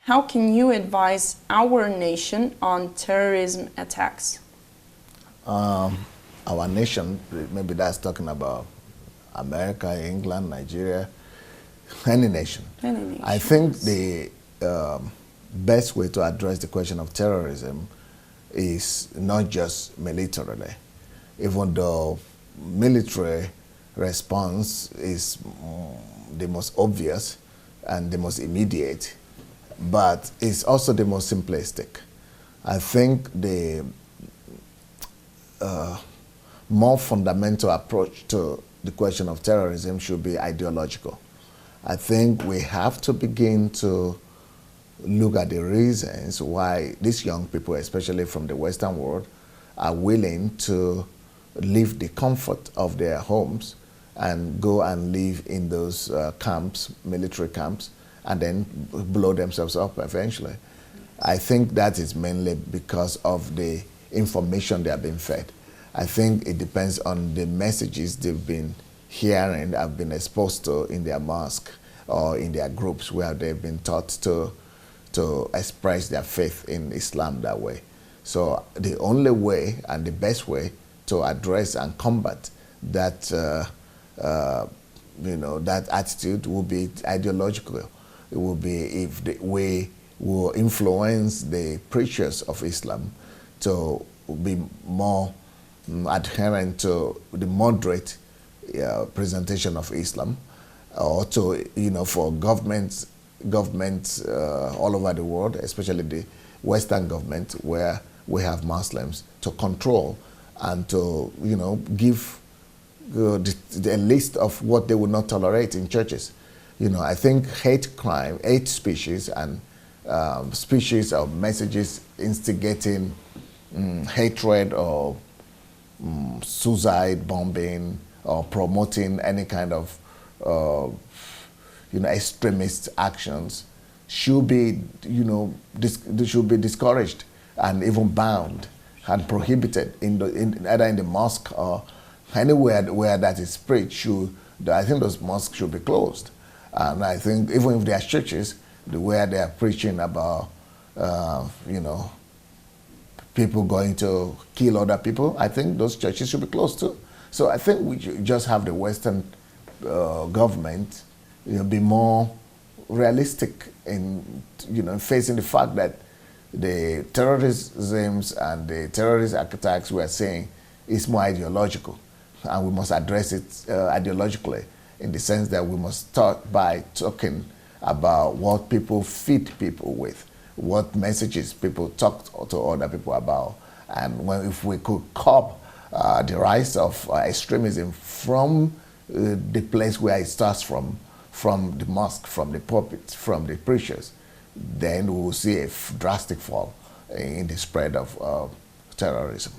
How can you advise our nation on terrorism attacks? Our nation, maybe that's talking about America, England, Nigeria, any nation. I think the best way to address the question of terrorism is not just militarily, even though military response is the most obvious and the most immediate, but it's also the most simplistic. I think the more fundamental approach to the question of terrorism should be ideological. I think we have to begin to look at the reasons why these young people, especially from the Western world, are willing to leave the comfort of their homes and go and live in those camps, military camps, and then blow themselves up eventually. I think that is mainly because of the information they have been fed. I think it depends on the messages they've been hearing, have been exposed to in their mosque or in their groups where they've been taught to express their faith in Islam that way. So the only way and the best way to address and combat that, that attitude will be ideological. It will be if we will influence the preachers of Islam to be more adherent to the moderate presentation of Islam, or to, for governments all over the world, especially the Western government where we have Muslims, to control and to, give the list of what they will not tolerate in churches. I think hate crime, hate speeches, and speeches or messages instigating hatred or suicide bombing or promoting any kind of extremist actions should be should be discouraged and even banned and prohibited either in the mosque or anywhere where that is preached. I think those mosques should be closed. And I think even if there are churches where they are preaching about people going to kill other people, I think those churches should be closed too. So I think we should just have the Western government be more realistic in facing the fact that the terrorisms and the terrorist attacks we are saying is more ideological, and we must address it ideologically, in the sense that we must start by talking about what people feed people with, what messages people talk to other people about, and if we could curb the rise of extremism from the place where it starts from the mosque, from the pulpit, from the preachers, then we will see a drastic fall in the spread of terrorism.